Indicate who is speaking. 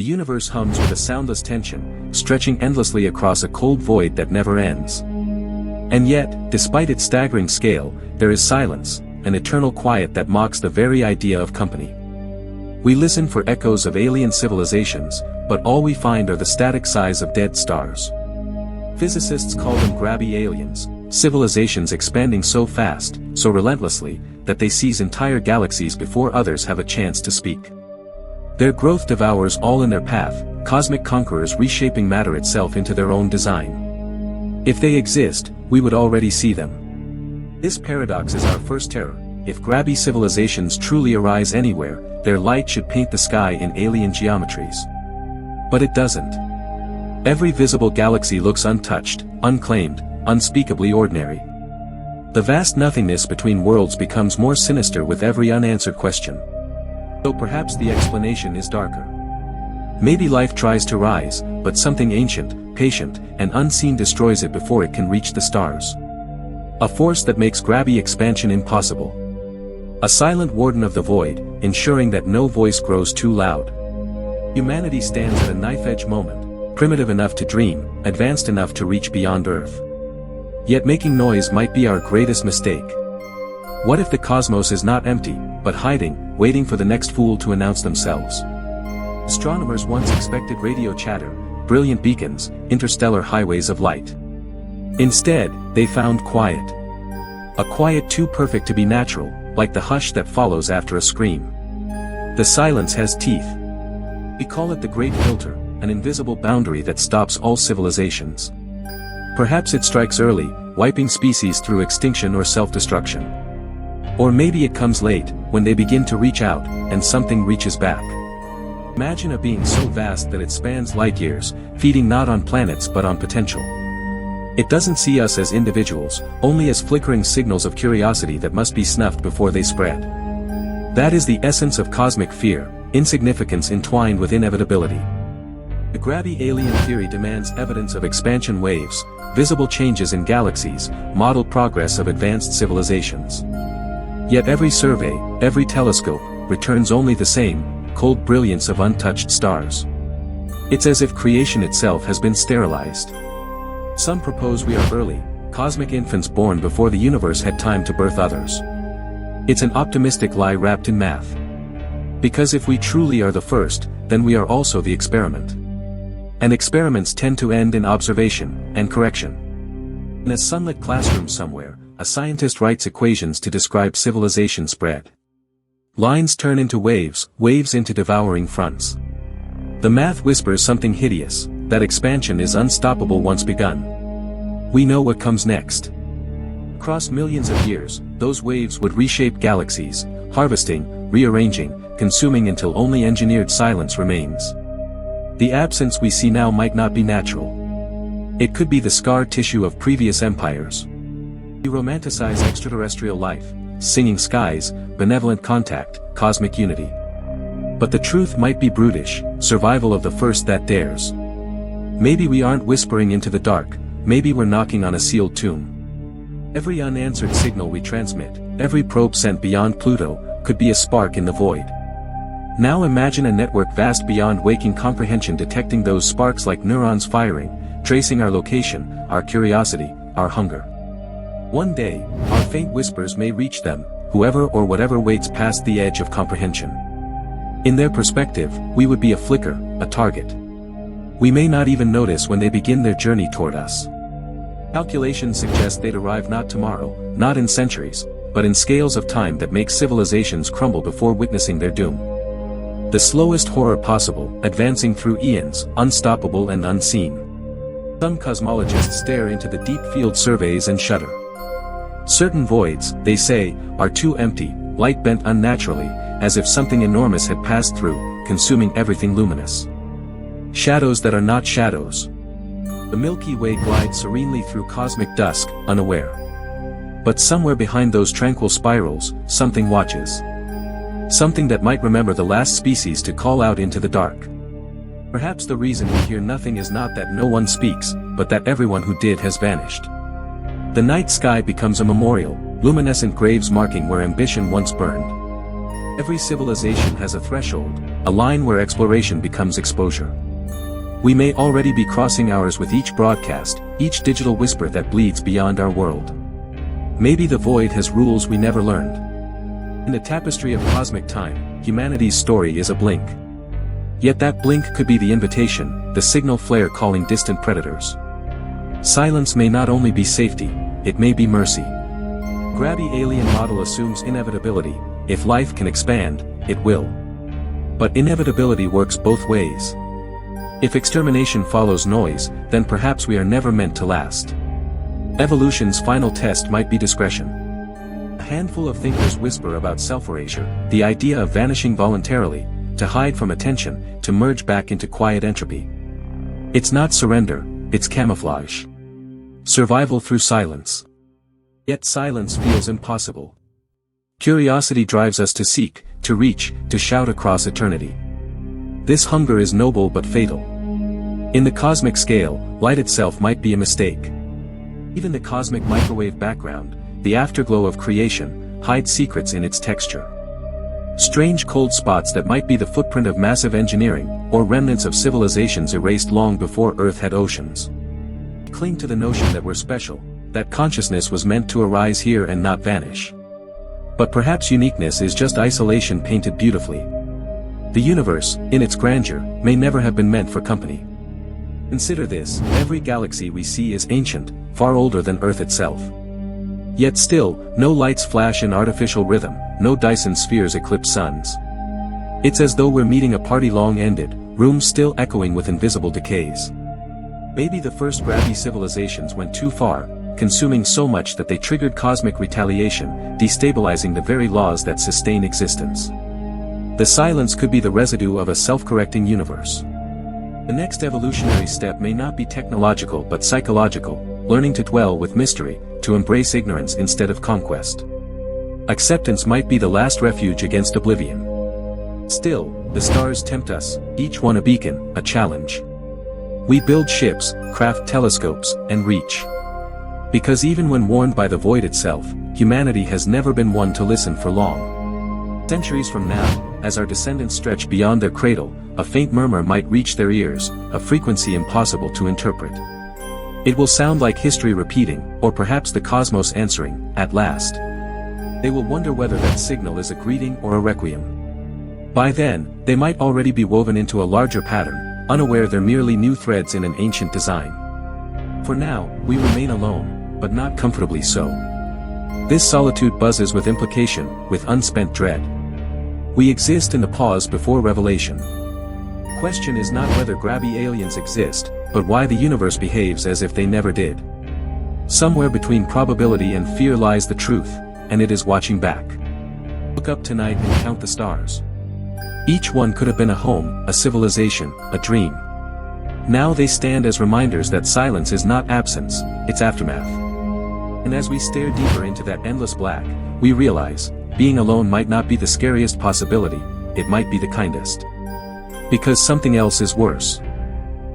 Speaker 1: The universe hums with a soundless tension, stretching endlessly across a cold void that never ends. And yet, despite its staggering scale, there is silence, an eternal quiet that mocks the very idea of company. We listen for echoes of alien civilizations, but all we find are the static sighs of dead stars. Physicists call them Grabby aliens, civilizations expanding so fast, so relentlessly, that they seize entire galaxies before others have a chance to speak. Their growth devours all in their path, cosmic conquerors reshaping matter itself into their own design. If they exist, we would already see them. This paradox is our first terror. If Grabby civilizations truly arise anywhere, their light should paint the sky in alien geometries. But it doesn't. Every visible galaxy looks untouched, unclaimed, unspeakably ordinary. The vast nothingness between worlds becomes more sinister with every unanswered question. So perhaps the explanation is darker. Maybe life tries to rise, but something ancient, patient, and unseen destroys it before it can reach the stars. A force that makes Grabby expansion impossible. A silent warden of the void, ensuring that no voice grows too loud. Humanity stands at a knife-edge moment, primitive enough to dream, advanced enough to reach beyond Earth. Yet making noise might be our greatest mistake. What if the cosmos is not empty, but hiding, waiting for the next fool to announce themselves? Astronomers once expected radio chatter, brilliant beacons, interstellar highways of light. Instead, they found quiet. A quiet too perfect to be natural, like the hush that follows after a scream. The silence has teeth. We call it the Great Filter, an invisible boundary that stops all civilizations. Perhaps it strikes early, wiping species through extinction or self-destruction. Or maybe it comes late, when they begin to reach out, and something reaches back. Imagine a being so vast that it spans light years, feeding not on planets but on potential. It doesn't see us as individuals, only as flickering signals of curiosity that must be snuffed before they spread. That is the essence of cosmic fear, insignificance entwined with inevitability. The Grabby alien theory demands evidence of expansion waves, visible changes in galaxies, modeled progress of advanced civilizations. Yet every survey, every telescope, returns only the same, cold brilliance of untouched stars. It's as if creation itself has been sterilized. Some propose we are early, cosmic infants born before the universe had time to birth others. It's an optimistic lie wrapped in math. Because if we truly are the first, then we are also the experiment. And experiments tend to end in observation and correction. In a sunlit classroom somewhere, a scientist writes equations to describe civilization spread. Lines turn into waves, waves into devouring fronts. The math whispers something hideous, that expansion is unstoppable once begun. We know what comes next. Across millions of years, those waves would reshape galaxies, harvesting, rearranging, consuming until only engineered silence remains. The absence we see now might not be natural. It could be the scar tissue of previous empires. We romanticize extraterrestrial life, singing skies, benevolent contact, cosmic unity. But the truth might be brutish, survival of the first that dares. Maybe we aren't whispering into the dark, maybe we're knocking on a sealed tomb. Every unanswered signal we transmit, every probe sent beyond Pluto, could be a spark in the void. Now imagine a network vast beyond waking comprehension detecting those sparks like neurons firing, tracing our location, our curiosity, our hunger. One day, our faint whispers may reach them, whoever or whatever waits past the edge of comprehension. In their perspective, we would be a flicker, a target. We may not even notice when they begin their journey toward us. Calculations suggest they'd arrive not tomorrow, not in centuries, but in scales of time that make civilizations crumble before witnessing their doom. The slowest horror possible, advancing through eons, unstoppable and unseen. Some cosmologists stare into the deep field surveys and shudder. Certain voids, they say, are too empty, light bent unnaturally, as if something enormous had passed through, consuming everything luminous. Shadows that are not shadows. The Milky Way glides serenely through cosmic dusk, unaware. But somewhere behind those tranquil spirals, something watches. Something that might remember the last species to call out into the dark. Perhaps the reason we hear nothing is not that no one speaks, but that everyone who did has vanished. The night sky becomes a memorial, luminescent graves marking where ambition once burned. Every civilization has a threshold, a line where exploration becomes exposure. We may already be crossing ours with each broadcast, each digital whisper that bleeds beyond our world. Maybe the void has rules we never learned. In the tapestry of cosmic time, humanity's story is a blink. Yet that blink could be the invitation, the signal flare calling distant predators. Silence may not only be safety, it may be mercy. Grabby alien model assumes inevitability. If life can expand, it will. But inevitability works both ways. If extermination follows noise, then perhaps we are never meant to last. Evolution's final test might be discretion. A handful of thinkers whisper about self-erasure, the idea of vanishing voluntarily, to hide from attention, to merge back into quiet entropy. It's not surrender, it's camouflage. Survival through silence. Yet silence feels impossible. Curiosity drives us to seek, to reach, to shout across eternity. This hunger is noble but fatal. In the cosmic scale, light itself might be a mistake. Even the cosmic microwave background, the afterglow of creation, hides secrets in its texture. Strange cold spots that might be the footprint of massive engineering, or remnants of civilizations erased long before Earth had oceans. We cling to the notion that we're special, that consciousness was meant to arise here and not vanish. But perhaps uniqueness is just isolation painted beautifully. The universe, in its grandeur, may never have been meant for company. Consider this, every galaxy we see is ancient, far older than Earth itself. Yet still, no lights flash in artificial rhythm, no Dyson spheres eclipse suns. It's as though we're meeting a party long ended, rooms still echoing with invisible decays. Maybe the first Grabby civilizations went too far, consuming so much that they triggered cosmic retaliation, destabilizing the very laws that sustain existence. The silence could be the residue of a self-correcting universe. The next evolutionary step may not be technological but psychological, learning to dwell with mystery, to embrace ignorance instead of conquest. Acceptance might be the last refuge against oblivion. Still, the stars tempt us, each one a beacon, a challenge. We build ships, craft telescopes, and reach. Because even when warned by the void itself, humanity has never been one to listen for long. Centuries from now, as our descendants stretch beyond their cradle, a faint murmur might reach their ears, a frequency impossible to interpret. It will sound like history repeating, or perhaps the cosmos answering, at last. They will wonder whether that signal is a greeting or a requiem. By then, they might already be woven into a larger pattern, unaware they're merely new threads in an ancient design. For now, we remain alone, but not comfortably so. This solitude buzzes with implication, with unspent dread. We exist in the pause before revelation. The question is not whether Grabby aliens exist, but why the universe behaves as if they never did. Somewhere between probability and fear lies the truth, and it is watching back. Look up tonight and count the stars. Each one could have been a home, a civilization, a dream. Now they stand as reminders that silence is not absence, it's aftermath. And as we stare deeper into that endless black, we realize, being alone might not be the scariest possibility, it might be the kindest. Because something else is worse.